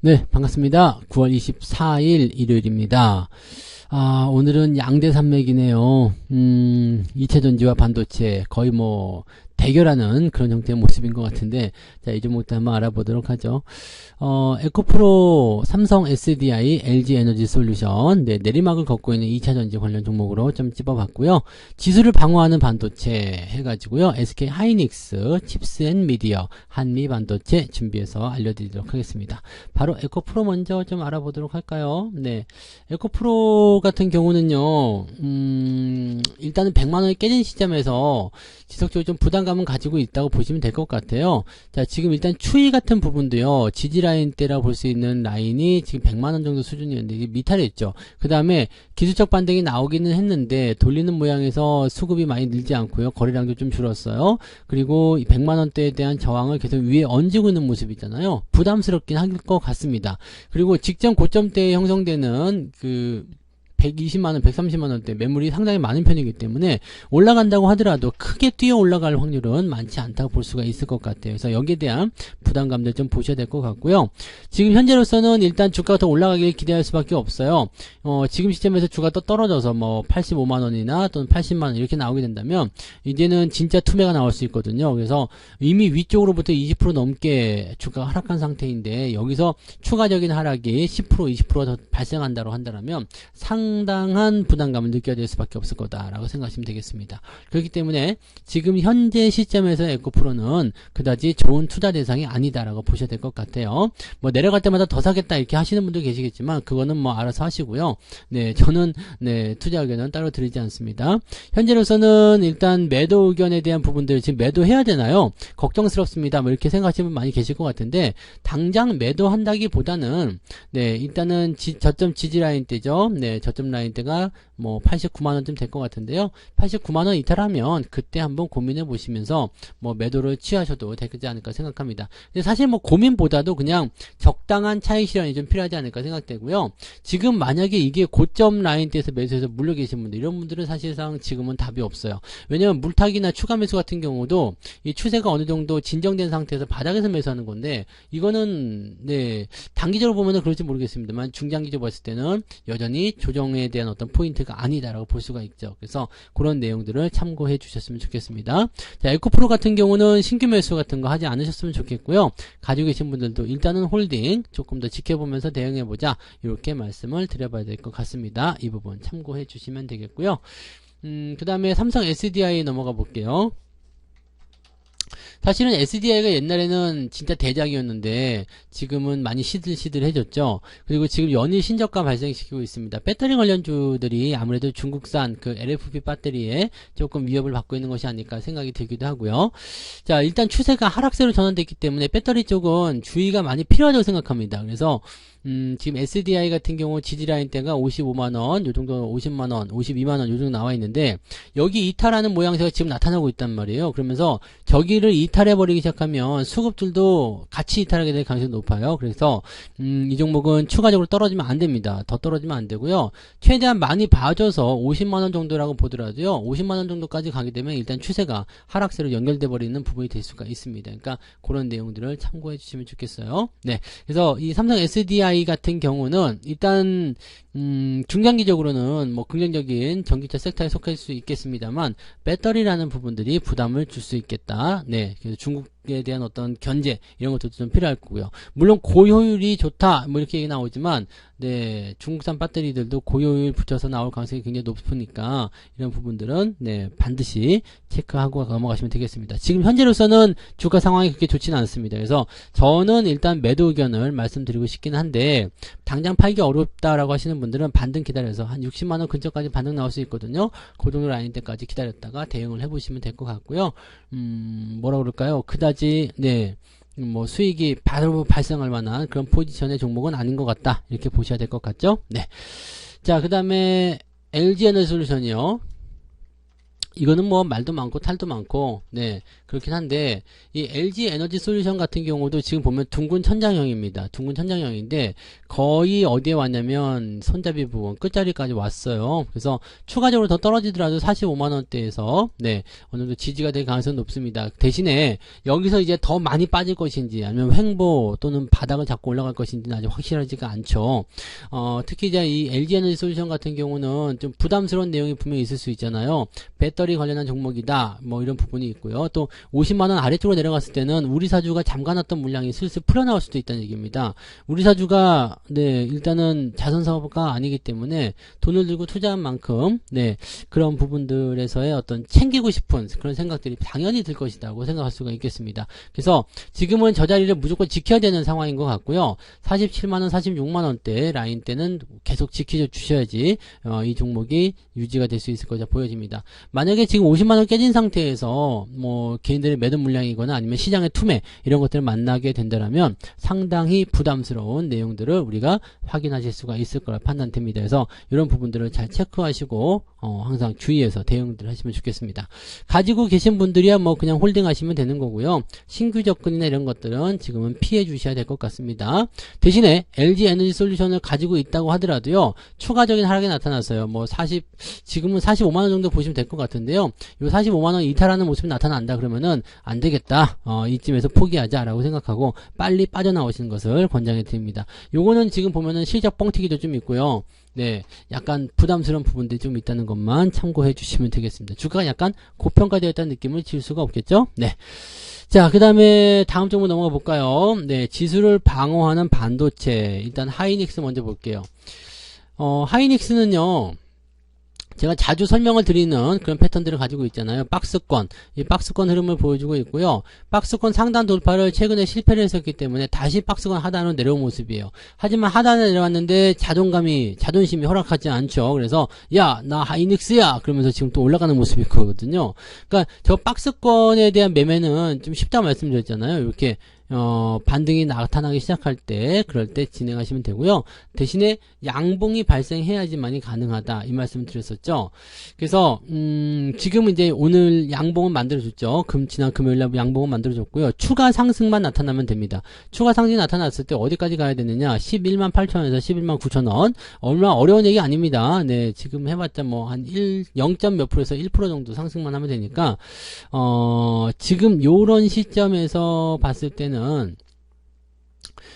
네, 반갑습니다. 9월 24일 일요일입니다. 오늘은 양대 산맥이네요. 이체전지와 반도체 거의 뭐 대결하는 그런 형태의 모습인 것 같은데, 자, 이 종목도 한번 알아보도록 하죠. 에코프로, 삼성 SDI, LG 에너지 솔루션, 네, 내리막을 걷고 있는 2차전지 관련 종목으로 좀 찝어봤고요. 지수를 방어하는 반도체 해가지고요. SK 하이닉스, 칩스앤미디어, 한미 반도체 준비해서 알려드리도록 하겠습니다. 바로 에코프로 먼저 좀 알아보도록 할까요? 네, 에코프로 같은 경우는요, 일단은 100만원이 깨진 시점에서 지속적으로 좀 부담감은 가지고 있다고 보시면 될 것 같아요. 자, 지금 일단 추이 같은 부분도요, 지지라인대라고 볼 수 있는 라인이 지금 100만원 정도 수준이었는데, 이게 미탈했죠. 그 다음에 기술적 반등이 나오기는 했는데, 돌리는 모양에서 수급이 많이 늘지 않고요, 거래량도 좀 줄었어요. 그리고 이 100만원대에 대한 저항을 계속 위에 얹고 있는 모습이잖아요. 부담스럽긴 할 것 같습니다. 그리고 직전 고점대에 형성되는 120만원, 130만원대 매물이 상당히 많은 편이기 때문에 올라간다고 하더라도 크게 뛰어 올라갈 확률은 많지 않다고 볼 수가 있을 것 같아요. 그래서 여기에 대한 부담감들 좀 보셔야 될 것 같고요. 지금 현재로서는 일단 주가가 더 올라가길 기대할 수밖에 없어요. 지금 시점에서 주가가 또 떨어져서 뭐 85만원이나 또는 80만원 이렇게 나오게 된다면 이제는 진짜 투매가 나올 수 있거든요. 그래서 이미 위쪽으로부터 20% 넘게 주가가 하락한 상태인데, 여기서 추가적인 하락이 10%, 20%가 더 발생한다고 한다면 상당한 부담감을 느껴야 될 수밖에 없을 거다라고 생각하시면 되겠습니다. 그렇기 때문에 지금 현재 시점에서 에코프로는 그다지 좋은 투자 대상이 아니다라고 보셔야 될 것 같아요. 뭐 내려갈 때마다 더 사겠다 이렇게 하시는 분도 계시겠지만 그거는 뭐 알아서 하시고요. 네, 저는 투자 의견은 따로 드리지 않습니다. 현재로서는 일단 매도 의견에 대한 부분들, 지금 매도해야 되나요? 걱정스럽습니다. 뭐 이렇게 생각하시는 분 많이 계실 것 같은데, 당장 매도한다기보다는 일단은 저점 지지라인 때죠. 저점 라인대가 뭐 89만원쯤 될 것 같은데요. 89만원 이탈하면 그때 한번 고민해 보시면서 뭐 매도를 취하셔도 되지 않을까 생각합니다. 근데 사실 뭐 고민보다도 그냥 적당한 차익 실현이 좀 필요하지 않을까 생각되고요. 지금 만약에 이게 고점 라인대에서 매수해서 물려 계신 분들, 이런 분들은 사실상 지금은 답이 없어요. 왜냐면 물타기나 추가 매수 같은 경우도 이 추세가 어느 정도 진정된 상태에서 바닥에서 매수하는 건데, 이거는 단기적으로 보면은 그럴지 모르겠습니다만 중장기적으로 봤을 때는 여전히 조정에 대한 어떤 포인트가 아니다라고 볼 수가 있죠. 그래서 그런 내용들을 참고해 주셨으면 좋겠습니다. 자, 에코프로 같은 경우는 신규 매수 같은 거 하지 않으셨으면 좋겠고요. 가지고 계신 분들도 일단은 홀딩 조금 더 지켜보면서 대응해보자, 이렇게 말씀을 드려봐야 될 것 같습니다. 이 부분 참고해 주시면 되겠고요. 그 다음에 삼성 SDI 넘어가 볼게요. 사실은 SDI가 옛날에는 진짜 대작이었는데 지금은 많이 시들시들해졌죠. 그리고 지금 연일 신저가 발생시키고 있습니다. 배터리 관련주들이 아무래도 중국산 그 LFP 배터리에 조금 위협을 받고 있는 것이 아닐까 생각이 들기도 하고요. 자, 일단 추세가 하락세로 전환됐기 때문에 배터리 쪽은 주의가 많이 필요하다고 생각합니다. 그래서 지금 SDI 같은 경우 지지라인대가 55만원, 요 정도 50만원, 52만원 요 정도 나와 있는데, 여기 이탈하는 모양새가 지금 나타나고 있단 말이에요. 그러면서 저기를 이탈해버리기 시작하면 수급들도 같이 이탈하게 될 가능성이 높아요. 그래서 이 종목은 추가적으로 떨어지면 안 됩니다. 더 떨어지면 안 되고요. 최대한 많이 봐줘서 50만원 정도라고 보더라도요, 50만원 정도까지 가게 되면 일단 추세가 하락세로 연결돼 버리는 부분이 될 수가 있습니다. 그러니까 그런 내용들을 참고해 주시면 좋겠어요. 네, 그래서 이 삼성 SDI 같은 경우는 일단 중장기적으로는 뭐 긍정적인 전기차 섹터에 속할 수 있겠습니다만, 배터리라는 부분들이 부담을 줄 수 있겠다. 네, 그래서 중국에 대한 어떤 견제, 이런 것들도 좀 필요할 거고요. 물론 고효율이 좋다 뭐 이렇게 얘기 나오지만, 중국산 배터리들도 고효율 붙여서 나올 가능성이 굉장히 높으니까 이런 부분들은 반드시 체크하고 넘어가시면 되겠습니다. 지금 현재로서는 주가 상황이 그렇게 좋지는 않습니다. 그래서 저는 일단 매도 의견을 말씀드리고 싶긴 한데, 당장 팔기 어렵다라고 하시는 분들은 반등 기다려서 한 60만원 근처까지 반등 나올 수 있거든요. 그 정도 라인 때까지 기다렸다가 대응을 해보시면 될 것 같고요. 뭐라 그럴까요? 그다지 뭐 수익이 바로 발생할 만한 그런 포지션의 종목은 아닌 것 같다. 이렇게 보셔야 될 것 같죠? 네. 자, 그 다음에 LG에너지솔루션이요. 이거는 뭐 말도 많고 탈도 많고 네 그렇긴 한데 이 LG 에너지 솔루션 같은 경우도 지금 보면 둥근 천장형입니다. 둥근 천장형인데 거의 어디에 왔냐면 손잡이 부분 끝자리까지 왔어요. 그래서 추가적으로 더 떨어지더라도 45만원대에서 네 어느 정도 지지가 될 가능성이 높습니다. 대신에 여기서 이제 더 많이 빠질 것인지 아니면 횡보 또는 바닥을 잡고 올라갈 것인지는 아직 확실하지가 않죠. 특히 이제 이 LG 에너지 솔루션 같은 경우는 좀 부담스러운 내용이 분명히 있을 수 있잖아요. 배터리 관련한 종목이다 뭐 이런 부분이 있고요. 또 50만원 아래쪽으로 내려갔을 때는 우리사주가 잠가놨던 물량이 슬슬 풀어나올 수도 있다는 얘기입니다. 우리사주가 네 일단은 자선사업가 아니기 때문에 돈을 들고 투자한 만큼 네 그런 부분들에서의 어떤 챙기고 싶은 그런 생각들이 당연히 들 것이라고 생각할 수가 있겠습니다. 그래서 지금은 저 자리를 무조건 지켜야 되는 상황인 것 같고요. 47만원 46만원대 라인 때는 계속 지켜주셔야지 이 종목이 유지가 될 수 있을 것으로 보여집니다. 만약에 지금 50만원 깨진 상태에서 뭐 개인들의 매도 물량이거나 아니면 시장의 투매 이런 것들을 만나게 된다면 상당히 부담스러운 내용들을 우리가 확인하실 수가 있을 거라 판단됩니다. 그래서 이런 부분들을 잘 체크하시고 항상 주의해서 대응들 하시면 좋겠습니다. 가지고 계신 분들이야 뭐 그냥 홀딩 하시면 되는 거고요. 신규 접근이나 이런 것들은 지금은 피해 주셔야 될 것 같습니다. 대신에 LG 에너지 솔루션을 가지고 있다고 하더라도요. 추가적인 하락이 나타났어요. 뭐 지금은 45만원 정도 보시면 될 것 같은데요. 요 45만원 이탈하는 모습이 나타난다 그러면은 안 되겠다. 이쯤에서 포기하자라고 생각하고 빨리 빠져나오시는 것을 권장해 드립니다. 요거는 지금 보면은 실적 뻥튀기도 좀 있고요. 네, 약간 부담스러운 부분들이 좀 있다는 것만 참고해 주시면 되겠습니다. 주가가 약간 고평가되었다는 느낌을 지울 수가 없겠죠? 네. 자, 그 다음에 다음 종목 넘어가 볼까요? 네, 지수를 방어하는 반도체. 일단 하이닉스 먼저 볼게요. 하이닉스는요. 제가 자주 설명을 드리는 그런 패턴들을 가지고 있잖아요. 박스권. 이 박스권 흐름을 보여주고 있고요. 박스권 상단 돌파를 최근에 실패를 했었기 때문에 다시 박스권 하단으로 내려온 모습이에요. 하지만 하단에 내려왔는데 자존심이 허락하지 않죠. 그래서 야, 나 하이닉스야! 그러면서 지금 또 올라가는 모습이 있거든요. 그러니까 저 박스권에 대한 매매는 좀 쉽다고 말씀드렸잖아요. 이렇게 반등이 나타나기 시작할 때 그럴 때 진행하시면 되고요. 대신에 양봉이 발생해야지만이 가능하다 이 말씀 드렸었죠. 그래서 지금은 이제 오늘 양봉은 만들어줬죠. 지난 금요일날 양봉은 만들어줬고요. 추가 상승만 나타나면 됩니다. 추가 상승이 나타났을 때 어디까지 가야 되느냐 11만 8천원에서 11만 9천원 얼마나 어려운 얘기 아닙니다. 네, 지금 해봤자 뭐 한 0. 몇 프로에서 1% 정도 상승만 하면 되니까 지금 요런 시점에서 봤을 때는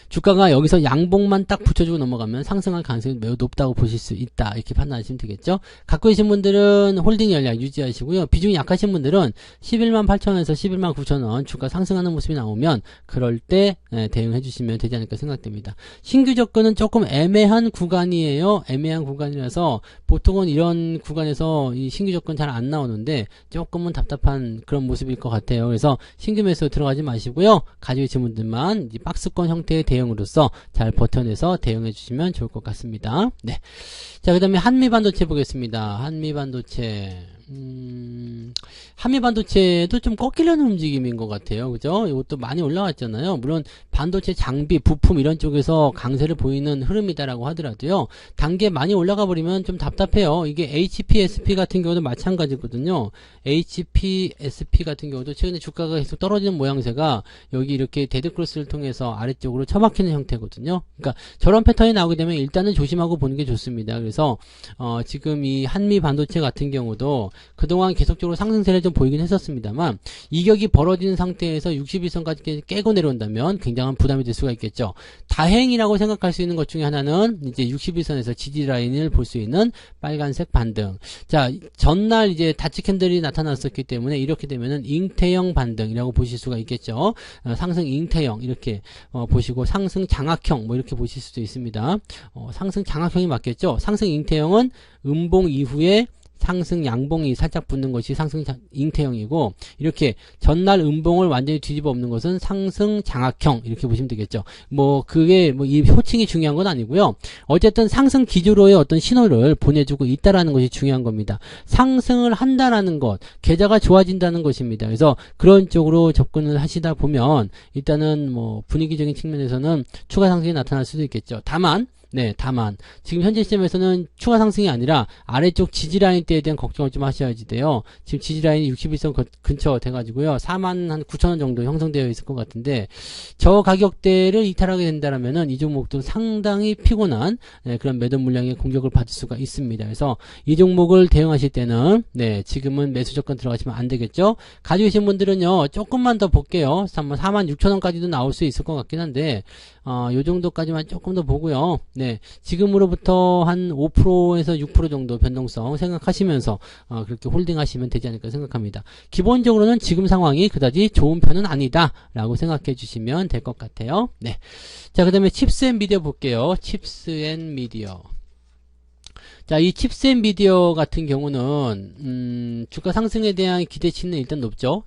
주가가 여기서 양봉만 딱 붙여주고 넘어가면 상승할 가능성이 매우 높다고 보실 수 있다. 이렇게 판단하시면 되겠죠. 갖고 계신 분들은 홀딩 전략 유지하시고요. 비중이 약하신 분들은 11만 8천원에서 11만 9천원 주가 상승하는 모습이 나오면 그럴 때 대응해 주시면 되지 않을까 생각됩니다. 신규 접근은 조금 애매한 구간이에요. 애매한 구간이라서 보통은 이런 구간에서 이 신규 접근 잘 안 나오는데 조금은 답답한 그런 모습일 것 같아요. 그래서 신규 매수 들어가지 마시고요. 가지고 계신 분들만 이 박스권 형태의 대응으로서 잘 버텨내서 대응해 주시면 좋을 것 같습니다. 네. 자, 그 다음에 한미반도체 보겠습니다. 한미반도체도 좀 꺾이려는 움직임인 것 같아요. 그죠? 이것도 많이 올라왔잖아요. 물론 반도체 장비, 부품 이런 쪽에서 강세를 보이는 흐름이다라고 하더라도요. 단계 많이 올라가 버리면 좀 답답해요. 이게 HPSP 같은 경우도 마찬가지거든요. HPSP 같은 경우도 최근에 주가가 계속 떨어지는 모양새가 여기 이렇게 데드크로스를 통해서 아래쪽으로 처박히는 형태거든요. 그러니까 저런 패턴이 나오게 되면 일단은 조심하고 보는 게 좋습니다. 그래서 지금 이 한미 반도체 같은 경우도 그동안 계속적으로 상승세를 좀 보이긴 했었습니다만 이격이 벌어지는 상태에서 61선까지 깨고 내려온다면 굉장한 부담이 될 수가 있겠죠. 다행이라고 생각할 수 있는 것 중에 하나는 이제 61선에서 지지 라인을 볼 수 있는 빨간색 반등. 자, 전날 이제 다치 캔들이 나타났었기 때문에 이렇게 되면은 잉태형 반등이라고 보실 수가 있겠죠. 상승 잉태형 이렇게 보시고 상승 장악형 뭐 이렇게 보실 수도 있습니다. 상승 장악형이 맞겠죠. 상승 잉태형은 음봉 이후에 상승 양봉이 살짝 붙는 것이 상승 잉태형이고, 이렇게 전날 음봉을 완전히 뒤집어 엎는 것은 상승 장악형, 이렇게 보시면 되겠죠. 그게 이 호칭이 중요한 건 아니고요. 어쨌든 상승 기조로의 어떤 신호를 보내주고 있다라는 것이 중요한 겁니다. 상승을 한다라는 것, 계좌가 좋아진다는 것입니다. 그래서 그런 쪽으로 접근을 하시다 보면 일단은 분위기적인 측면에서는 추가 상승이 나타날 수도 있겠죠. 다만 지금 현재 시점에서는 추가 상승이 아니라 아래쪽 지지라인대에 대한 걱정을 좀 하셔야지 돼요. 지금 지지라인이 61선 근처 돼가지고요. 49,000원 정도 형성되어 있을 것 같은데, 저 가격대를 이탈하게 된다면은 이 종목도 상당히 피곤한 그런 매도 물량의 공격을 받을 수가 있습니다. 그래서 이 종목을 대응하실 때는 지금은 매수 조건 들어가시면 안 되겠죠. 가지고 계신 분들은요, 조금만 더 볼게요. 46,000원까지도 나올 수 있을 것 같긴 한데, 요 정도까지만 조금 더 보고요. 지금으로부터 한 5%에서 6% 정도 변동성 생각하시면서 그렇게 홀딩 하시면 되지 않을까 생각합니다. 기본적으로는 지금 상황이 그다지 좋은 편은 아니다 라고 생각해 주시면 될 것 같아요. 자, 그 다음에 칩스 앤 미디어 볼게요. 칩스 앤 미디어. 자, 이 칩스 앤 미디어 같은 경우는 주가 상승에 대한 기대치는 일단 높죠.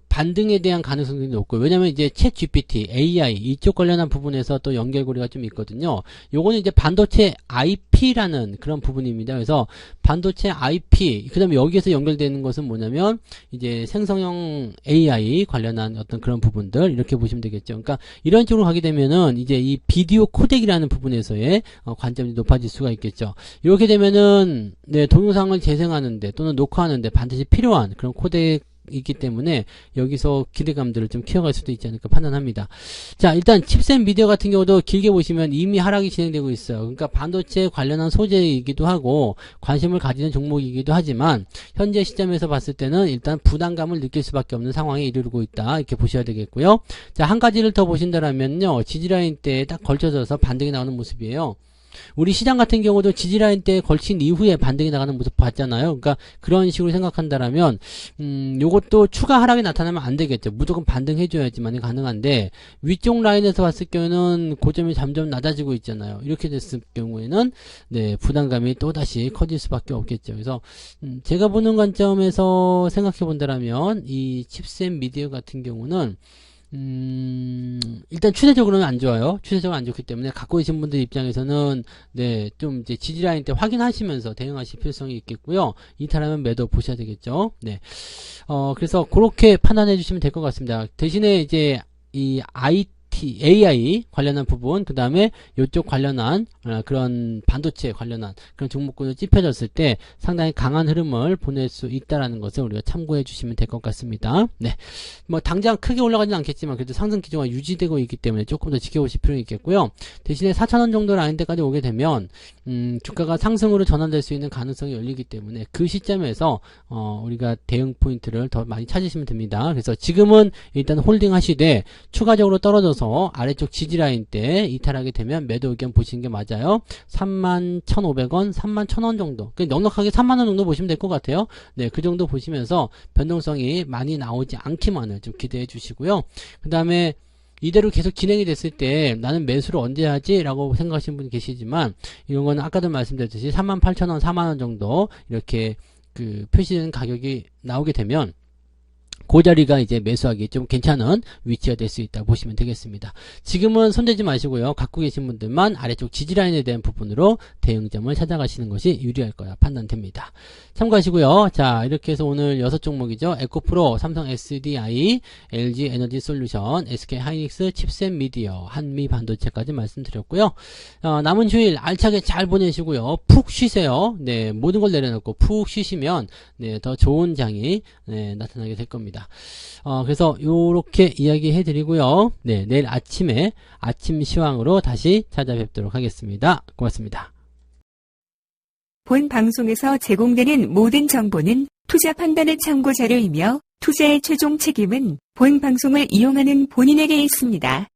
반등에 대한 가능성이 높고, 왜냐면 이제 챗 GPT, AI 이쪽 관련한 부분에서 또 연결고리가 좀 있거든요. 요거는 이제 반도체 IP라는 그런 부분입니다. 그래서 반도체 IP, 그 다음에 여기에서 연결되는 것은 뭐냐면 이제 생성형 AI 관련한 어떤 그런 부분들, 이렇게 보시면 되겠죠. 그러니까 이런 쪽으로 가게 되면은 이제 이 비디오 코덱이라는 부분에서의 관점이 높아질 수가 있겠죠. 이렇게 되면은 동영상을 재생하는데 또는 녹화하는데 반드시 필요한 그런 코덱 있기 때문에 여기서 기대감들을 좀 키워갈 수도 있지 않을까 판단합니다. 자, 일단 칩스 앤 미디어 같은 경우도 길게 보시면 이미 하락이 진행되고 있어요. 그러니까 반도체 관련한 소재이기도 하고 관심을 가지는 종목이기도 하지만 현재 시점에서 봤을 때는 일단 부담감을 느낄 수밖에 없는 상황에 이르고 있다, 이렇게 보셔야 되겠고요. 자, 한 가지를 더 보신다면요, 지지라인 때에 딱 걸쳐져서 반등이 나오는 모습이에요. 우리 시장 같은 경우도 지지라인 때 걸친 이후에 반등이 나가는 모습 봤잖아요. 그러니까 그런 식으로 생각한다라면 요것도 추가 하락이 나타나면 안 되겠죠. 무조건 반등해줘야지만 가능한데, 위쪽 라인에서 봤을 경우에는 고점이 점점 낮아지고 있잖아요. 이렇게 됐을 경우에는 부담감이 또다시 커질 수밖에 없겠죠. 그래서 제가 보는 관점에서 생각해 본다라면 이 칩스 앤 미디어 같은 경우는 일단 추세적으로는 안 좋아요. 추세적으로 안 좋기 때문에 갖고 계신 분들 입장에서는 좀 이제 지지라인 때 확인하시면서 대응하실 필요성이 있겠고요. 이탈하면 매도 보셔야 되겠죠. 그래서 그렇게 판단해 주시면 될 것 같습니다. 대신에 이제 이 AI 관련한 부분, 그 다음에 이쪽 관련한 그런 반도체 관련한 그런 종목군을 찝혀졌을 때 상당히 강한 흐름을 보낼 수 있다라는 것을 우리가 참고해 주시면 될 것 같습니다. 당장 크게 올라가지는 않겠지만 그래도 상승 기조가 유지되고 있기 때문에 조금 더 지켜보실 필요가 있겠고요. 대신에 4,000원 정도 라인 때까지 오게 되면 주가가 상승으로 전환될 수 있는 가능성이 열리기 때문에 그 시점에서 우리가 대응 포인트를 더 많이 찾으시면 됩니다. 그래서 지금은 일단 홀딩 하시되 추가적으로 떨어져서 아래쪽 지지라인 때 이탈하게 되면 매도 의견 보시는 게 맞아요. 31,500원, 31,000원 정도, 넉넉하게 3만원 정도 보시면 될 것 같아요. 그 정도 보시면서 변동성이 많이 나오지 않기만을 좀 기대해 주시고요. 그 다음에 이대로 계속 진행이 됐을 때 나는 매수를 언제 하지? 라고 생각하시는 분이 계시지만, 이런 거는 아까도 말씀드렸듯이 38,000원, 4만원 정도 이렇게 표시되는 가격이 나오게 되면 그 자리가 이제 매수하기 좀 괜찮은 위치가 될 수 있다 보시면 되겠습니다. 지금은 손대지 마시고요. 갖고 계신 분들만 아래쪽 지지라인에 대한 부분으로 대응점을 찾아가시는 것이 유리할 거야 판단됩니다. 참고하시고요. 자, 이렇게 해서 오늘 6종목이죠. 에코프로, 삼성 SDI, LG 에너지 솔루션, SK 하이닉스, 칩스 앤 미디어, 한미 반도체까지 말씀드렸고요. 남은 휴일 알차게 잘 보내시고요. 푹 쉬세요. 모든 걸 내려놓고 푹 쉬시면 더 좋은 장이 나타나게 될 겁니다. 그래서 요렇게 이야기해 드리고요. 내일 아침에 아침 시황으로 다시 찾아뵙도록 하겠습니다. 고맙습니다. 본 방송에서 제공되는 모든 정보는 투자 판단의 참고 자료이며 투자의 최종 책임은 본 방송을 이용하는 본인에게 있습니다.